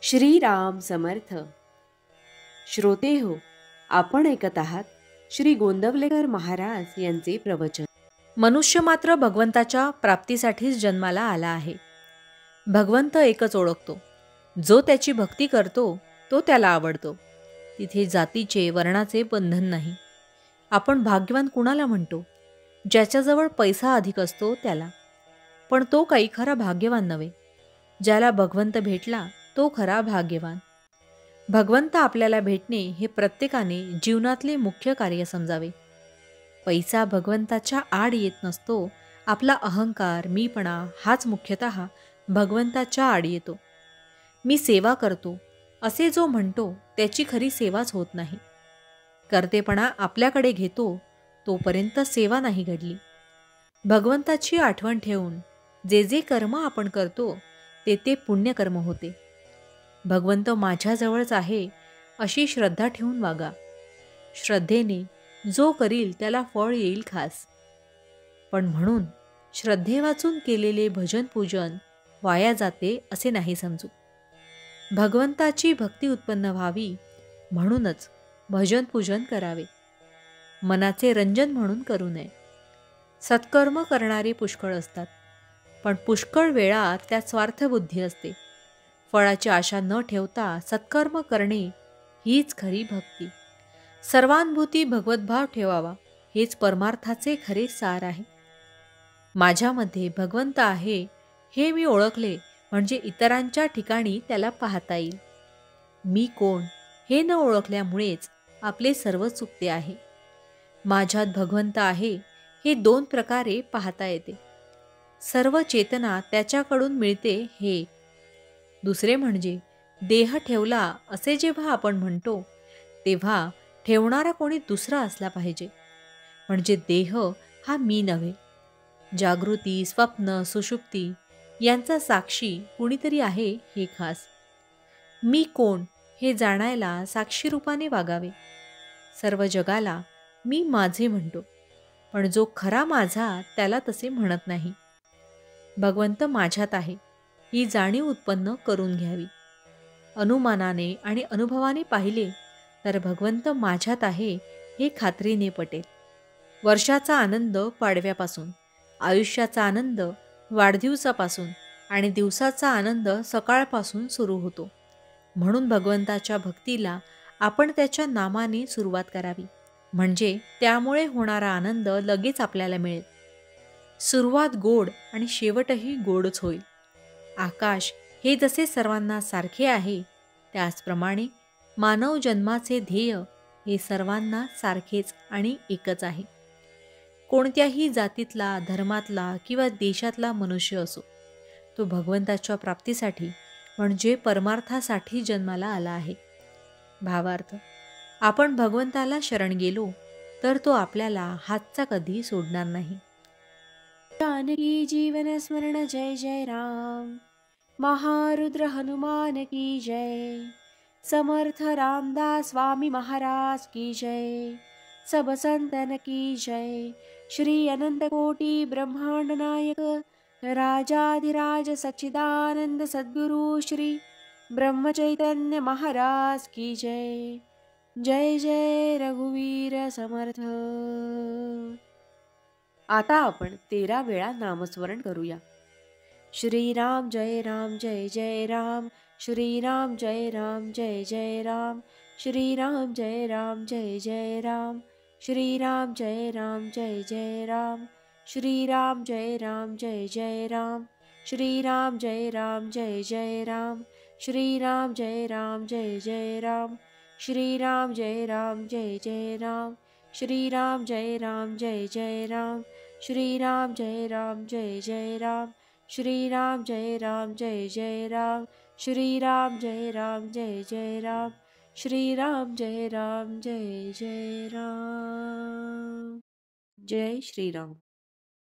श्रीराम समर्थ. श्रोते हो, आपण ऐकत आहात श्री गोंदवलेकर महाराज यांचे प्रवचन. मनुष्य मात्र भगवंताच्या प्राप्तीसाठीच जन्माला आला आहे. भगवंत एकच ओळखतो. जो त्याची भक्ती करतो तो त्याला आवडतो. तिथे जातीचे वर्णाचे बंधन नाही. आपण भाग्यवान कुणाला म्हणतो? ज्याच्याजवळ पैसा अधिक असतो त्याला. पण तो काही खरा भाग्यवान नव्हे. ज्याला भगवंत भेटला तो खरा भाग्यवान. भगवंत आपल्याला भेटणे हे प्रत्येकाने जीवनातले मुख्य कार्य समजावे. पैसा भगवंताच्या आड येत नसतो. आपला अहंकार, मीपणा हाच मुख्यतः भगवंताच्या आड येतो. मी सेवा करतो असे जो म्हणतो त्याची खरी सेवाच होत नाही. कर्तेपणा आपल्याकडे घेतो तोपर्यंत सेवा नाही घडली. भगवंताची आठवण ठेवून जे जे कर्म आपण करतो ते ते पुण्यकर्म होते. भगवंत माझ्याजवळच आहे अशी श्रद्धा ठेवून वागा. श्रद्धेने जो करील त्याला फळ येईल खास. पण म्हणून श्रद्धेवाचून केलेले भजन पूजन वाया जाते असे नाही समजू. भगवंताची भक्ती उत्पन्न व्हावी म्हणूनच भजन पूजन करावे. मनाचे रंजन म्हणून करू नये. सत्कर्म करणारे पुष्कळ असतात, पण पुष्कळ वेळा त्यात स्वार्थबुद्धी असते. फळाची आशा न ठेवता सत्कर्म करणे हीच खरी भक्ती. सर्वानुभूती भगवद्भाव ठेवावा हेच परमार्थाचे खरे सार आहे. माझ्यामध्ये भगवंत आहे हे मी ओळखले म्हणजे इतरांच्या ठिकाणी त्याला पाहता येईल. मी कोण हे न ओळखल्यामुळेच आपले सर्व चुकते आहे. माझ्यात भगवंत आहे हे दोन प्रकारे पाहता येते. सर्व चेतना त्याच्याकडून मिळते हे. दुसरे म्हणजे देह ठेवला असे जेव्हा आपण म्हणतो तेव्हा ठेवणारा कोणी दुसरा असला पाहिजे. म्हणजे देह हा मी नव्हे. जागृती, स्वप्न, सुषुप्ती यांचा साक्षी कुणीतरी आहे हे खास. मी कोण हे जाणायला साक्षी रूपाने वागावे. सर्व जगाला मी माझे म्हणतो, पण जो खरा माझा त्याला तसे म्हणत नाही. भगवंत माझ्यात आहे ही जाणीव उत्पन्न करून घ्यावी. अनुमानाने आणि अनुभवाने पाहिले तर भगवंत माझ्यात आहे हे खात्रीने पटेल. वर्षाचा आनंद पाडव्यापासून, आयुष्याचा आनंद वाढदिवसापासून आणि दिवसाचा आनंद सकाळपासून सुरू होतो. म्हणून भगवंताच्या भक्तीला आपण त्याच्या नामाने सुरुवात करावी. म्हणजे त्यामुळे होणारा आनंद लगेच आपल्याला मिळेल. सुरुवात गोड आणि शेवटही गोडच होईल. आकाश हे जसे सर्वांना सारखे आहे त्याचप्रमाणे मानव जन्माचे ध्येय हे सर्वांना सारखेच आणि एकच आहे. कोणत्याही जातीतला, धर्मातला किंवा देशातला मनुष्य असो, तो भगवंताच्या प्राप्तीसाठी म्हणजे परमार्थासाठी जन्माला आला आहे. भावार्थ, आपण भगवंताला शरण गेलो तर तो आपल्याला हातचा कधी सोडणार नाही. जानकी जीवन स्मरण जय जय राम. महारुद्र हनुमान की जय. समर्थ रामदास स्वामी महाराज की जय. सब संतन की जय. श्री अनंत कोटि ब्रह्मांड नायक राजाधिराज सच्चिदानंद सद्गुरु श्री ब्रह्म चैतन्य महाराज की जय. जय जय रघुवीर समर्थ. आता आपण 13 वेळा नामस्मरण करूया. श्रीराम जय राम जय जय राम. श्रीराम जय राम जय जय राम. श्रीराम जय राम जय जय राम. श्रीराम जय राम जय जय राम. श्रीराम जय राम जय जय राम. श्रीराम जय राम जय जय राम. श्रीराम जय राम जय जय राम. श्रीराम जय राम जय जय राम. श्रीराम जय राम जय जय राम. श्रीराम जय राम जय जय राम. श्रीराम जय राम जय जय राम. श्रीराम जय राम जय जय राम. श्रीराम जय राम जय जय राम. जय श्रीराम.